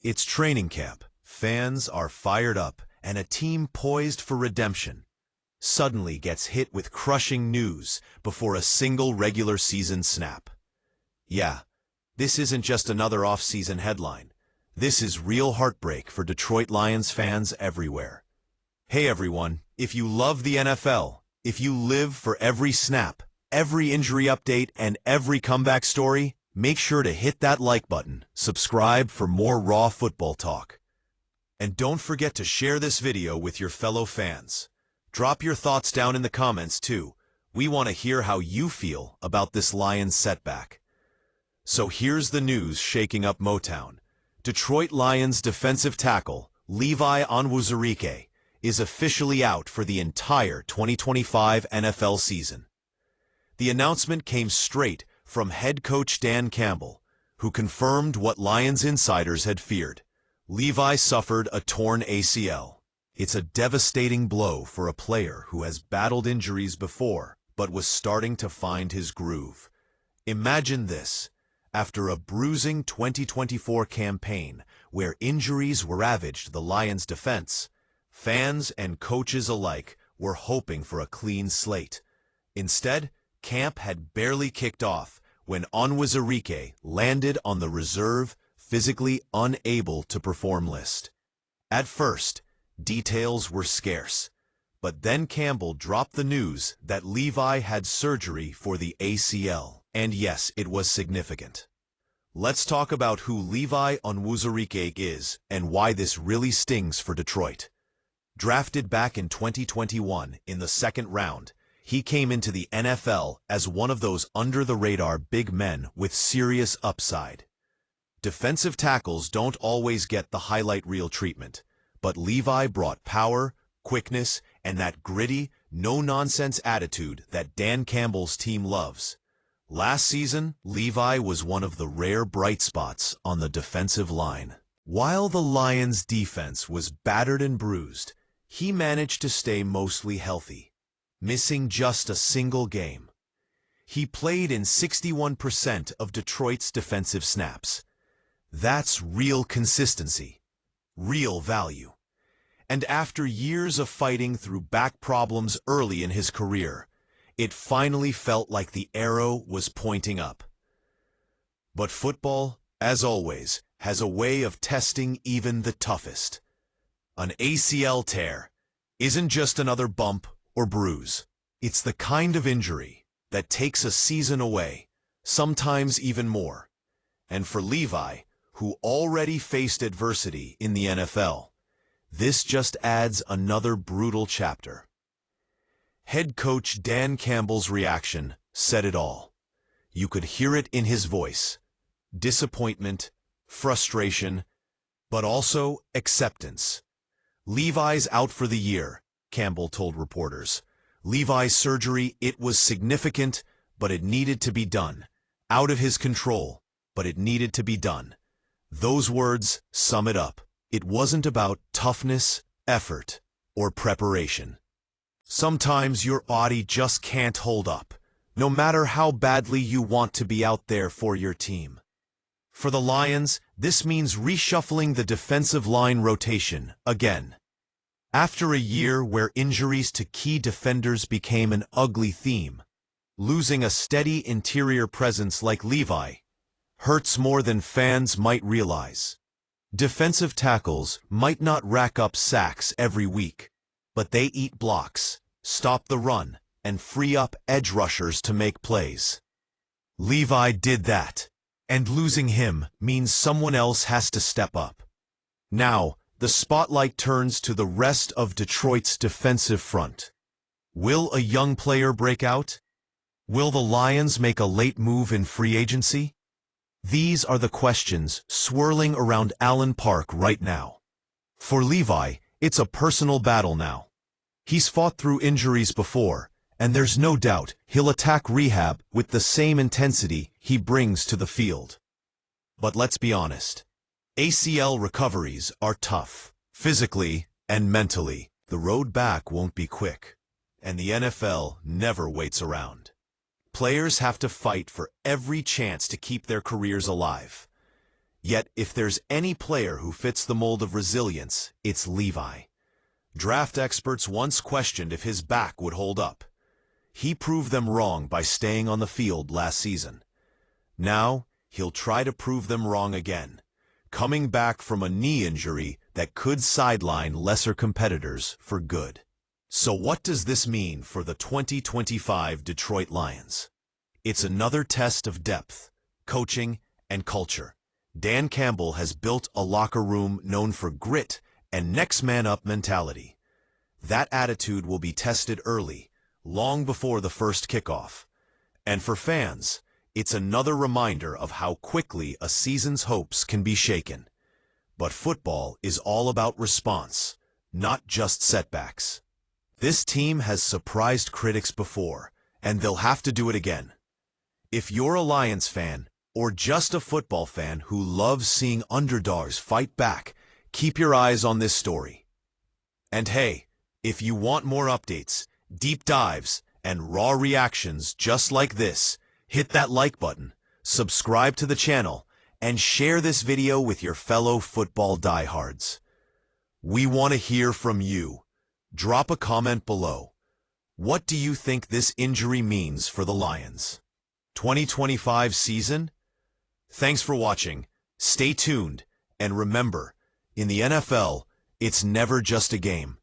It's training camp. Fans are fired up, and a team poised for redemption suddenly gets hit with crushing news before a single regular season snap. Yeah, this isn't just another off-season headline. This is real heartbreak for Detroit Lions fans everywhere. Hey everyone, if you love the NFL, if you live for every snap, every injury update, and every comeback story, make sure to hit that like button, subscribe for more raw football talk. And don't forget to share this video with your fellow fans. Drop your thoughts down in the comments too. We want to hear how you feel about this Lions setback. So here's the news shaking up Motown. Detroit Lions defensive tackle Levi Onwuzurike is officially out for the entire 2025 NFL season. The announcement came straight from head coach Dan Campbell, who confirmed what Lions insiders had feared. Levi suffered a torn ACL. It's a devastating blow for a player who has battled injuries before, but was starting to find his groove. Imagine this. After a bruising 2024 campaign where injuries ravaged the Lions' defense, fans and coaches alike were hoping for a clean slate. Instead, camp had barely kicked off when Onwuzurike landed on the reserve, physically unable to perform list. At first, details were scarce, but then Campbell dropped the news that Levi had surgery for the ACL. And yes, it was significant. Let's talk about who Levi Onwuzurike is and why this really stings for Detroit. Drafted back in 2021 in the second round, he came into the NFL as one of those under-the-radar big men with serious upside. Defensive tackles don't always get the highlight reel treatment, but Levi brought power, quickness, and that gritty, no-nonsense attitude that Dan Campbell's team loves. Last season, Levi was one of the rare bright spots on the defensive line. While the Lions' defense was battered and bruised, he managed to stay mostly healthy, missing just a single game. He played in 61% of Detroit's defensive snaps. That's real consistency. Real value. And after years of fighting through back problems early in his career, it finally felt like the arrow was pointing up. But football, as always, has a way of testing even the toughest. An ACL tear isn't just another bump or bruise. It's the kind of injury that takes a season away, sometimes even more. And for Levi, who already faced adversity in the NFL, this just adds another brutal chapter. Head coach Dan Campbell's reaction said it all. You could hear it in his voice. Disappointment, frustration, but also acceptance. Levi's out for the year, Campbell told reporters. Levi's surgery, it was significant, but it needed to be done. Out of his control, but it needed to be done. Those words sum it up. It wasn't about toughness, effort, or preparation. Sometimes your body just can't hold up, no matter how badly you want to be out there for your team. For the Lions, this means reshuffling the defensive line rotation again. After a year where injuries to key defenders became an ugly theme, losing a steady interior presence like Levi hurts more than fans might realize. Defensive tackles might not rack up sacks every week, but they eat blocks, stop the run, and free up edge rushers to make plays. Levi did that, and losing him means someone else has to step up. Now, the spotlight turns to the rest of Detroit's defensive front. Will a young player break out? Will the Lions make a late move in free agency? These are the questions swirling around Allen Park right now. For Levi, it's a personal battle now. He's fought through injuries before, and there's no doubt he'll attack rehab with the same intensity he brings to the field. But let's be honest. ACL recoveries are tough, physically and mentally. The road back won't be quick, and the NFL never waits around. Players have to fight for every chance to keep their careers alive. Yet, if there's any player who fits the mold of resilience, it's Levi. Draft experts once questioned if his back would hold up. He proved them wrong by staying on the field last season. Now, he'll try to prove them wrong again, coming back from a knee injury that could sideline lesser competitors for good. So what does this mean for the 2025 Detroit Lions? It's another test of depth, coaching, and culture. Dan Campbell has built a locker room known for grit and next-man-up mentality. That attitude will be tested early, long before the first kickoff. And for fans, it's another reminder of how quickly a season's hopes can be shaken. But football is all about response, not just setbacks. This team has surprised critics before, and they'll have to do it again. If you're a Lions fan, or just a football fan who loves seeing underdogs fight back, keep your eyes on this story. And hey, if you want more updates, deep dives, and raw reactions just like this, hit that like button, subscribe to the channel, and share this video with your fellow football diehards. We want to hear from you. Drop a comment below. What do you think this injury means for the Lions? 2025 season? Thanks for watching. Stay tuned, and remember, in the NFL, it's never just a game.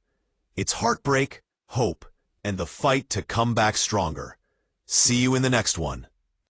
It's heartbreak, hope, and the fight to come back stronger. See you in the next one.